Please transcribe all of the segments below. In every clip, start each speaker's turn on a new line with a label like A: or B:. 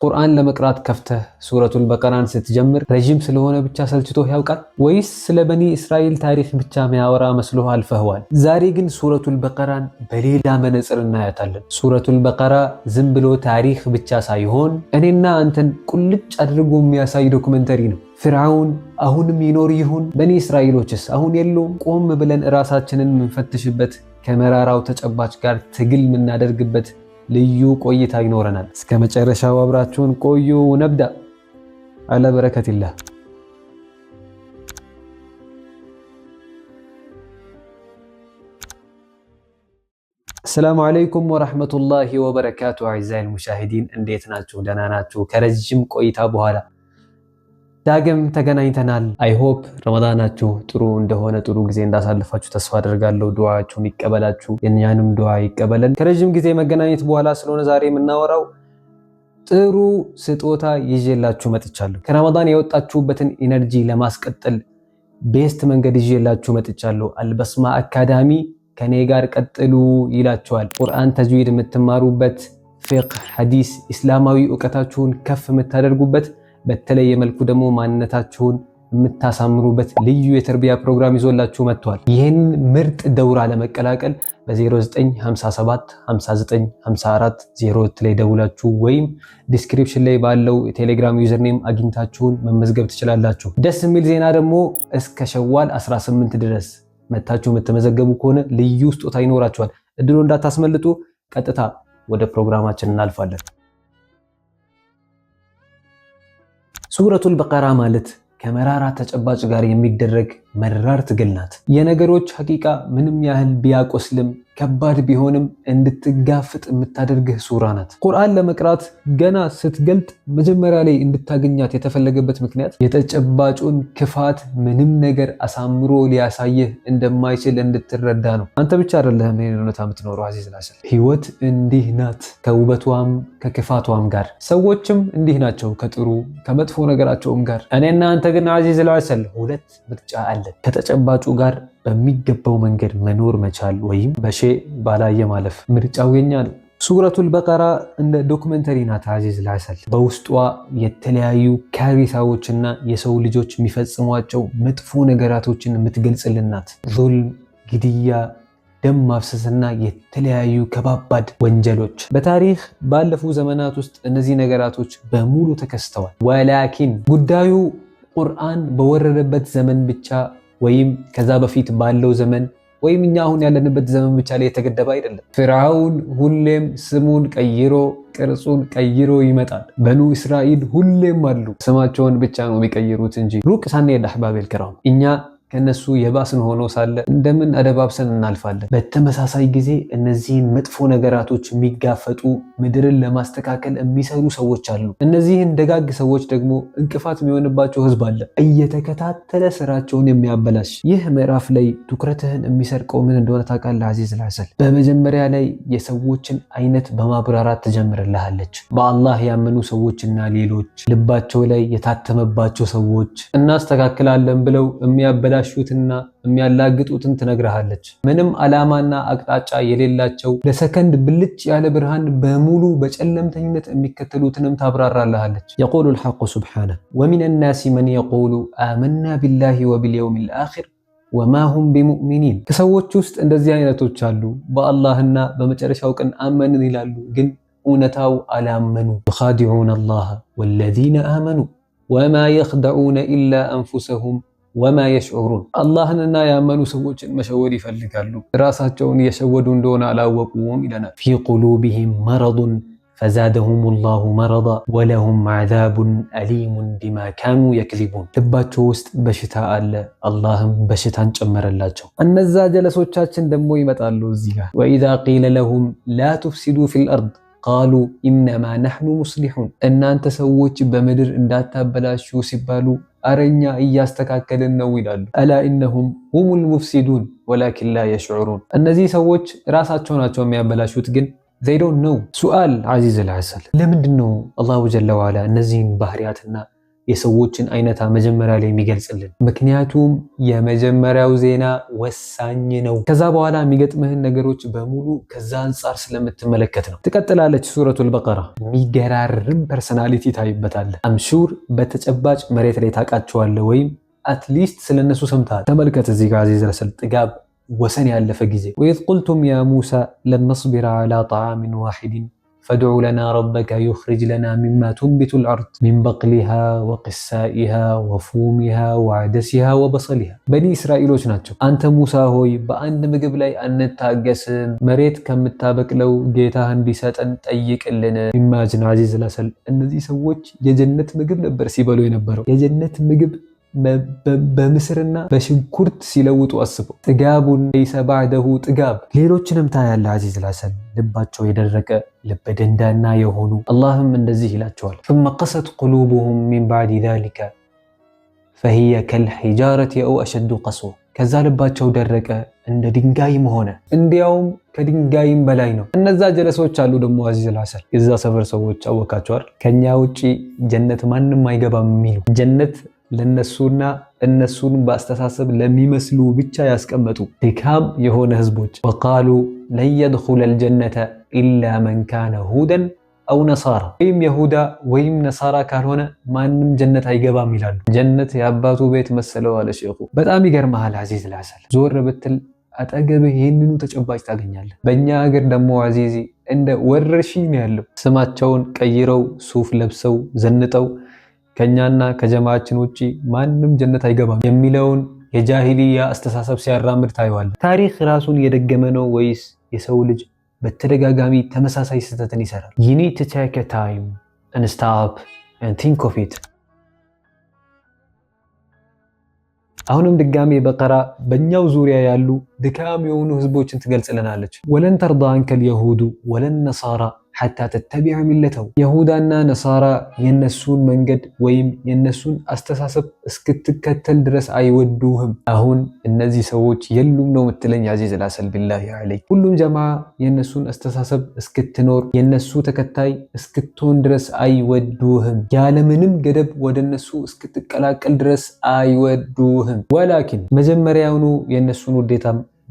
A: ቁርአን ለመቅራት ከፍተህ ሱረቱል በቀራን ስትጀምር ረጅም ስለሆነ ብቻ ሰልችቶህ ያውቃል? ወይስ ስለ በኒ እስራኤል ታሪክ ብቻ የሚያወራ መስሎህ አልፈህዋል? ዛሬ ግን ሱረቱል በቀራን በሌላ መነጽር እናያታለን። ሱረቱል በቀራ ዝም ብሎ ታሪክ ብቻ ሳይሆን እኔና አንተን ቁልጭ አድርጎ የሚያሳይ ዶክመንተሪ ነው። ፍርዓውን አሁንም ይኖር ይሁን? በኒ እስራኤሎችስ አሁን የሉም? ቆም ብለን ራሳችንን የምንፈትሽበት ከመራራው ተጨባጭ ጋር ትግል የምናደርግበት ልዩ ቆይታ ይኖረናል። እስከ መጨረሻው አብራችሁን ቆዩ። ነብዳ አለ በረከቲላህ። አሰላሙ አለይኩም ወራህመቱላሂ ወበረካቱ። አዕዛኢል ሙሻሂዲን እንዴት ናችሁ? ደህና ናችሁ? ከረጅም ቆይታ በኋላ ዳግም ተገናኝተናል። አይሆፕ ረመዳናችሁ ጥሩ እንደሆነ ጥሩ ጊዜ እንዳሳለፋችሁ ተስፋ አደርጋለሁ። ዱዓችሁን ይቀበላችሁ፣ የኛንም ዱዓ ይቀበለን። ከረጅም ጊዜ መገናኘት በኋላ ስለሆነ ዛሬ የምናወራው ጥሩ ስጦታ ይዤላችሁ መጥቻለሁ። ከረመዳን የወጣችሁበትን ኢነርጂ ለማስቀጠል ቤስት መንገድ ይዤላችሁ መጥቻለሁ። አልበስማ አካዳሚ ከኔ ጋር ቀጥሉ ይላችኋል። ቁርአን ተጅዊድ የምትማሩበት፣ ፊቅህ፣ ሐዲስ፣ ኢስላማዊ ዕውቀታችሁን ከፍ የምታደርጉበት፣ በተለየ መልኩ ደግሞ ማንነታችሁን የምታሳምሩበት ልዩ የተርቢያ ፕሮግራም ይዞላችሁ መጥቷል። ይህን ምርጥ ደውራ ለመቀላቀል በ0957 59 54 02 ላይ ደውላችሁ ወይም ዲስክሪፕሽን ላይ ባለው የቴሌግራም ዩዘርኔም አግኝታችሁን መመዝገብ ትችላላችሁ። ደስ የሚል ዜና ደግሞ እስከ ሸዋል 18 ድረስ መታችሁ የምትመዘገቡ ከሆነ ልዩ ስጦታ ይኖራችኋል። እድሉ እንዳታስመልጡ። ቀጥታ ወደ ፕሮግራማችን እናልፋለን። ሱረቱል በቀራ ማለት ከመራራ ተጨባጭ ጋር የሚደረግ መራር ትግል ናት። የነገሮች ሐቂቃ ምንም ያህል ቢያቆስልም ከባድ ቢሆንም እንድትጋፍጥ የምታደርግህ ሱራ ናት። ቁርአን ለመቅራት ገና ስትገልጥ መጀመሪያ ላይ እንድታገኛት የተፈለገበት ምክንያት የተጨባጩን ክፋት ምንም ነገር አሳምሮ ሊያሳይህ እንደማይችል እንድትረዳ ነው። አንተ ብቻ አይደለህም ይህን እውነታ የምትኖረው አዚዝ ላሰል። ህይወት እንዲህ ናት፣ ከውበቷም ከክፋቷም ጋር። ሰዎችም እንዲህ ናቸው፣ ከጥሩ ከመጥፎ ነገራቸውም ጋር። እኔና አንተ ግን አዚዝ ላሰል ሁለት ምርጫ አለ። ከተጨባጩ ጋር በሚገባው መንገድ መኖር መቻል ወይም በሼ ባላየ ማለፍ። ምርጫው የኛ ነው። ሱረቱል በቀራ እንደ ዶክመንተሪ ናት አዚዝ ላሰል። በውስጧ የተለያዩ ካሪሳዎችና የሰው ልጆች የሚፈጽሟቸው መጥፎ ነገራቶችን የምትገልጽልን ናት። ዙልም፣ ግድያ፣ ደም ማፍሰስና የተለያዩ ከባባድ ወንጀሎች። በታሪክ ባለፉ ዘመናት ውስጥ እነዚህ ነገራቶች በሙሉ ተከስተዋል። ወላኪን ጉዳዩ ቁርአን በወረደበት ዘመን ብቻ ወይም ከዛ በፊት ባለው ዘመን ወይም እኛ አሁን ያለንበት ዘመን ብቻ ላይ የተገደበ አይደለም። ፍርዓውን ሁሌም ስሙን ቀይሮ ቅርጹን ቀይሮ ይመጣል። በኑ እስራኤል ሁሌም አሉ። ስማቸውን ብቻ ነው የሚቀይሩት እንጂ። ሩቅ ሳንሄድ አህባቤል ክራም እኛ ከነሱ የባስን ሆኖ ሳለ እንደምን አደባብሰን እናልፋለን። በተመሳሳይ ጊዜ እነዚህን መጥፎ ነገራቶች የሚጋፈጡ ምድርን ለማስተካከል የሚሰሩ ሰዎች አሉ። እነዚህን ደጋግ ሰዎች ደግሞ እንቅፋት የሚሆንባቸው ህዝብ አለ፣ እየተከታተለ ስራቸውን የሚያበላሽ። ይህ ምዕራፍ ላይ ትኩረትህን የሚሰርቀው ምን እንደሆነ ታውቃለህ አዚዝ ላሰል? በመጀመሪያ ላይ የሰዎችን አይነት በማብራራት ትጀምርልሃለች። በአላህ ያመኑ ሰዎችና ሌሎች ልባቸው ላይ የታተመባቸው ሰዎች እናስተካክላለን ብለው የሚያበላ ሹትና የሚያላግጡትን ትነግርሃለች። ምንም ዓላማና አቅጣጫ የሌላቸው ለሰከንድ ብልጭ ያለ ብርሃን በሙሉ በጨለምተኝነት የሚከተሉትንም ታብራራልሃለች። የቁሉ الحق سبحانه ومن الناس من يقول آمنا بالله وباليوم الآخر وما هم بمؤمنين። ከሰዎች ውስጥ እንደዚህ አይነቶች አሉ፣ በአላህና በመጨረሻው ቀን አመንን ይላሉ፣ ግን እውነታው አላመኑ። يخادعون الله والذين آمنوا وما يخدعون إلا أنفسهم ወማ የሽዑሩን። አላህንና ያመኑ ሰዎችን መሸወድ ይፈልጋሉ፣ ራሳቸውን እየሸወዱ እንደሆነ አላወቁም ይለናል። ፊ ቁሉቢሂም መረዱን ፈዛደሁም ላሁ መረዳ ወለሁም ዓዛቡን አሊሙን ቢማ ካኑ የክዚቡን። ልባቸው ውስጥ በሽታ አለ፣ አላህም በሽታን ጨመረላቸው። እነዛ ጀለሶቻችን ደግሞ ይመጣሉ እዚህ ጋር ወኢዛ ቂለ ለሁም ላ ቱፍሲዱ ፊል አርድ ቃሉ ኢነማ ነሕኑ ሙስሊሑን። እናንተ ሰዎች በምድር እንዳታበላሹ ሲባሉ አረኛ እያስተካከልን ነው ይላሉ። አላ ኢነሁም ሁሙል ሙፍሲዱን ወላኪን ላ የሽዑሩን። እነዚህ ሰዎች ራሳቸው ናቸው የሚያበላሹት፣ ግን they don't know። ሱአል አዚዝ ላሰል፣ ለምንድን ነው አላሁ ጀለ ወዐላ እነዚህን ባህሪያትና የሰዎችን አይነታ መጀመሪያ ላይ የሚገልጽልን። ምክንያቱም የመጀመሪያው ዜና ወሳኝ ነው። ከዛ በኋላ የሚገጥምህን ነገሮች በሙሉ ከዛ አንጻር ስለምትመለከት ነው። ትቀጥላለች ሱረቱል በቀራ። የሚገራርም ፐርሰናሊቲ ታይበታለህ። አምሹር በተጨባጭ መሬት ላይ ታውቃቸዋለህ ወይም አትሊስት ስለነሱ ሰምተሃል። ተመልከት እዚህ ጋር አዚዝ ረሰል ጥጋብ ወሰን ያለፈ ጊዜ ወኢዝ ቁልቱም ያ ሙሳ ለን ነስቢረ ዐላ ጠዓሚን ዋሒድን ፈድዑ ለና ረበከ ዩኽሪጅ ለና ሚማ ቱንቢቱል አርድ ሚን በቅሊሃ ወቅሳኢሃ ወፉሚሃ ወዐደሲሃ ወበሰሊሃ። በኒ እስራኤሎች ናቸው። አንተ ሙሳ ሆይ በአንድ ምግብ ላይ አንታገስም፣ መሬት ከምታበቅለው ጌታህ እንዲሰጠን ጠይቅልን። ኢማጅን አዚዝ ረሰል እነዚህ ሰዎች የጀነት ምግብ ነበር ሲበሉ የነበረው። የጀነት ምግብ በምስርና በሽንኩርት ሲለውጡ አስበው። ጥጋቡን ለይሰ ባዕደሁ ጥጋብ። ሌሎችንም ታያለህ አዚዝ ረሰል ልባቸው የደረቀ ልበ ደንዳና የሆኑ አላህም እንደዚህ ይላቸዋል ثم قست قلوبهم من بعد ذلك فهي كالحجارة أو أشد قسوة። ከዛ ልባቸው ደረቀ እንደ ድንጋይም ሆነ፣ እንዲያውም ከድንጋይም በላይ ነው። እነዛ ጀለሶች አሉ ደግሞ አዚዝ ረሰል የዛ ሰፈር ሰዎች አወቃቸዋል። ከኛ ውጪ ጀነት ማንም አይገባም የሚሉ ጀነት ለነሱና እነሱን በአስተሳሰብ ለሚመስሉ ብቻ ያስቀመጡ ድካም የሆነ ህዝቦች። ወቃሉ ለን የድኹለል ጀነተ ኢላ መን ካነ ሁደን አው ነሳራ፣ ወይም የሁዳ ወይም ነሳራ ካልሆነ ማንም ጀነት አይገባም ይላሉ። ጀነት የአባቱ ቤት መሰለው አለ ሼኹ። በጣም ይገርመሃል አዚዝ ረሰል ዞር ብትል አጠገብህ ይህንኑ ተጨባጭ ታገኛለህ። በእኛ ሀገር ደግሞ አዚዚ እንደ ወረርሽኝ ያለው ስማቸውን ቀይረው ሱፍ ለብሰው ዘንጠው ከኛና ከጀማዓችን ውጪ ማንም ጀነት አይገባም የሚለውን የጃሂልያ አስተሳሰብ ሲያራምድ ታየዋለህ። ታሪክ ራሱን የደገመ ነው ወይስ የሰው ልጅ በተደጋጋሚ ተመሳሳይ ስህተትን ይሰራል? you need to take a time and stop and think of it። አሁንም ድጋሜ በቀራ በእኛው ዙሪያ ያሉ ድካም የሆኑ ህዝቦችን ትገልጽልናለች። ወለን ተርዳ አንከል የሁዱ ወለን ነሳራ ሐታ ተተቢዐ ሚለተው። የሁዳና ነሳራ የነሱን መንገድ ወይም የነሱን አስተሳሰብ እስክትከተል ድረስ አይወዱህም። አሁን እነዚህ ሰዎች የሉም ነው የምትለኝ አዚዝ ረሰል ቢላሂ ዐለይክ። ሁሉም ጀማዓ የነሱን አስተሳሰብ እስክትኖር የነሱ ተከታይ እስክትሆን ድረስ አይወዱህም። ያለምንም ገደብ ወደ እነሱ እስክትቀላቀል ድረስ አይወዱህም። ወላኪን መጀመሪያውኑ የነሱን ውዴታ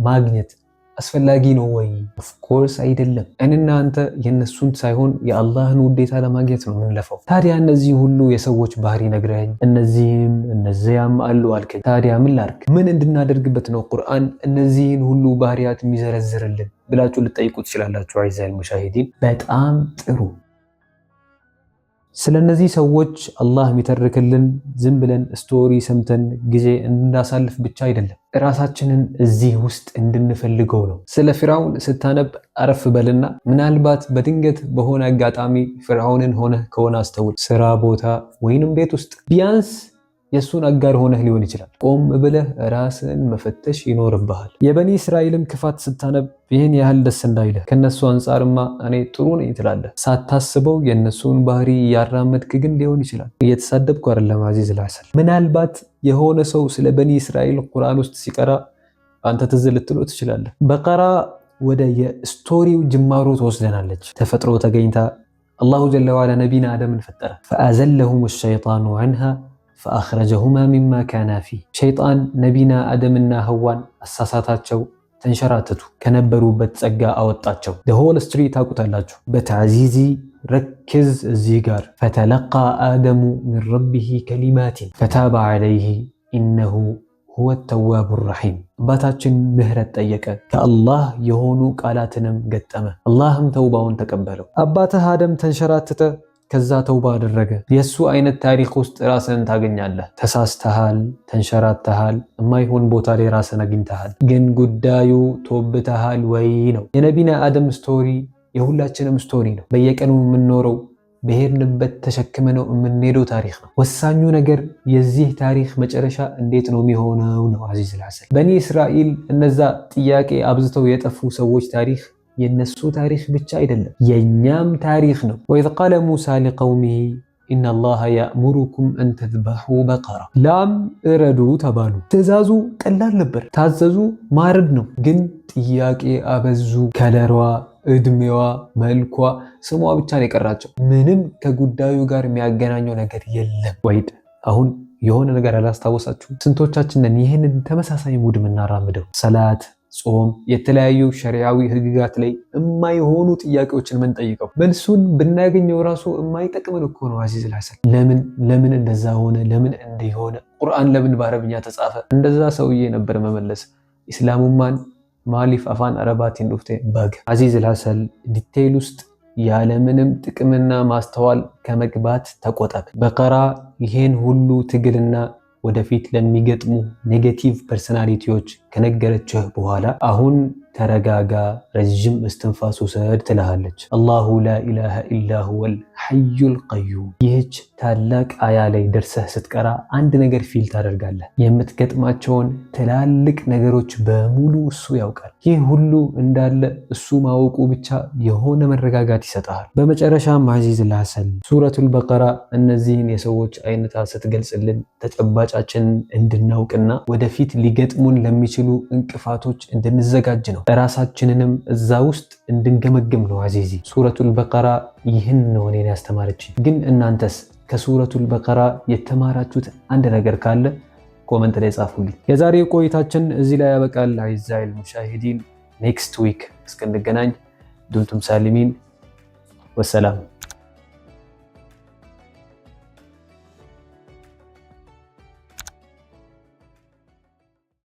A: ማግኘት አስፈላጊ ነው ወይ? ኦፍኮርስ አይደለም። እኔና አንተ የነሱን ሳይሆን የአላህን ውዴታ ለማግኘት ነው የምንለፈው። ታዲያ እነዚህ ሁሉ የሰዎች ባህሪ ነግረኝ እነዚህም እነዚያም አሉ አልከኝ። ታዲያ ምን ላድርግ? ምን እንድናደርግበት ነው ቁርአን እነዚህን ሁሉ ባህሪያት የሚዘረዝርልን ብላችሁ ልጠይቁ ትችላላችሁ። አዕዛኢል ሙሻሂዲን በጣም ጥሩ። ስለነዚህ ሰዎች አላህ የሚተርክልን ዝም ብለን ስቶሪ ሰምተን ጊዜ እንድናሳልፍ ብቻ አይደለም፣ ራሳችንን እዚህ ውስጥ እንድንፈልገው ነው። ስለ ፊርዓውን ስታነብ አረፍ በልና ምናልባት በድንገት በሆነ አጋጣሚ ፊርዓውንን ሆነህ ከሆነ አስተውል። ስራ ቦታ ወይንም ቤት ውስጥ ቢያንስ የሱን አጋር ሆነህ ሊሆን ይችላል። ቆም ብለህ ራስን መፈተሽ ይኖርብሃል። የበኒ እስራኤልን ክፋት ስታነብ ይህን ያህል ደስ እንዳይልህ፣ ከነሱ አንጻርማ እኔ ጥሩ ነኝ ትላለህ። ሳታስበው የነሱን ባህሪ እያራመድክ ግን ሊሆን ይችላል። እየተሳደብኩ አይደለም አዚዝ ረሰል። ምናልባት የሆነ ሰው ስለ በኒ እስራኤል ቁርአን ውስጥ ሲቀራ አንተ ትዝ ልትሎ ትችላለህ። በቀራ ወደ የስቶሪው ጅማሮ ትወስደናለች። ተፈጥሮ ተገኝታ አላሁ ጀለ ወዐላ ነቢና አደምን ፈጠረ። ፈአዘለሁም ሸይጣኑ ዐንሃ ፈአኽረጀሁማ ሚማ ካና ፊህ። ሸይጣን ነቢና አደምና ህዋን አሳሳታቸው፣ ተንሸራተቱ፣ ከነበሩበት ጸጋ አወጣቸው። ሆል ስትሪ ታውቁታላችሁ። በተዕዚዚ ረክዝ እዚህ ጋር ፈተለቃ አደሙ ሚን ረቢሂ ከሊማቲን ፈታበ ዐለይሂ ኢነሁ ሁወ ተዋቡ ረሒም። አባታችን ምህረት ጠየቀ፣ ከአላህ የሆኑ ቃላትንም ገጠመ፣ አላህም ተውባውን ተቀበለው። አባትህ አደም ተንሸራተተ፣ ከዛ ተውባ አደረገ። የሱ አይነት ታሪክ ውስጥ ራስን ታገኛለህ። ተሳስተሃል፣ ተንሸራተሃል፣ የማይሆን ቦታ ላይ ራስን አግኝተሃል። ግን ጉዳዩ ተወብተሃል ወይ ነው። የነቢና አደም ስቶሪ የሁላችንም ስቶሪ ነው። በየቀኑ የምንኖረው በሄድንበት ተሸክመ ነው የምንሄደው ታሪክ ነው። ወሳኙ ነገር የዚህ ታሪክ መጨረሻ እንዴት ነው የሚሆነው ነው አዚዝ ረሰል። በኒ እስራኤል እነዛ ጥያቄ አብዝተው የጠፉ ሰዎች ታሪክ የነሱ ታሪክ ብቻ አይደለም፣ የኛም ታሪክ ነው። ወኢዝ ቃለ ሙሳ ሊቀውሚሂ ኢነላሃ ያእሙሩኩም አን ተዝበሑ በቀራ። ላም እረዱ ተባሉ። ትዕዛዙ ቀላል ነበር፣ ታዘዙ፣ ማረድ ነው። ግን ጥያቄ አበዙ። ከለሯ፣ እድሜዋ፣ መልኳ፣ ስሟ ብቻ ነው የቀራቸው። ምንም ከጉዳዩ ጋር የሚያገናኘው ነገር የለም። ወይድ አሁን የሆነ ነገር አላስታወሳችሁ? ስንቶቻችንን ይህንን ተመሳሳይ ሙድ የምናራምደው? ሰላት፣ ጾም፣ የተለያዩ ሸሪዓዊ ህግጋት ላይ የማይሆኑ ጥያቄዎችን የምንጠይቀው መልሱን ብናገኘው ራሱ የማይጠቅምን እኮ ነው። አዚዝ አልሐሰን ለምን እንደዛ ሆነ? ለምን እንዲሆነ? ቁርአን ለምን በአረብኛ ተጻፈ? እንደዛ ሰውዬ ነበር መመለስ። ኢስላሙማን ማሊፍ አፋን አረባቲን ዱፍቴ ባግ። አዚዝ አልሐሰን ዲቴይል ውስጥ ያለምንም ጥቅምና ማስተዋል ከመግባት ተቆጠብ። በቀራ ይሄን ሁሉ ትግልና ወደፊት ለሚገጥሙ ኔጌቲቭ ፐርሰናሊቲዎች ከነገረችህ በኋላ አሁን ተረጋጋ፣ ረጅም እስትንፋስ ውሰድ ትልሃለች። አላሁ ላኢላሃ ኢላ ሁወል ሐዩል ቀዩም። ይህች ታላቅ አያ ላይ ደርሰህ ስትቀራ አንድ ነገር ፊል ታደርጋለህ። የምትገጥማቸውን ትላልቅ ነገሮች በሙሉ እሱ ያውቃል። ይህ ሁሉ እንዳለ እሱ ማወቁ ብቻ የሆነ መረጋጋት ይሰጣል። በመጨረሻም አዚዝ አልሐሰን ሱረቱል በቀራ እነዚህን የሰዎች አይነታ ስትገልጽልን ተጨባጫችንን እንድናውቅና ወደፊት ሊገጥሙን ለሚችሉ እንቅፋቶች እንድንዘጋጅ ነው። ራሳችንንም እዛ ውስጥ እንድንገመግም ነው። አዚዚ ሱረቱል በቀራ ይህን ነው እኔን ያስተማረችኝ። ግን እናንተስ ከሱረቱል በቀራ የተማራችሁት አንድ ነገር ካለ ኮመንት ላይ ጻፉልኝ። የዛሬው ቆይታችን እዚህ ላይ ያበቃል። አዕዛኢል ሙሻሂዲን ኔክስት ዊክ እስክንገናኝ ዱምቱም ሳሊሚን ወሰላም።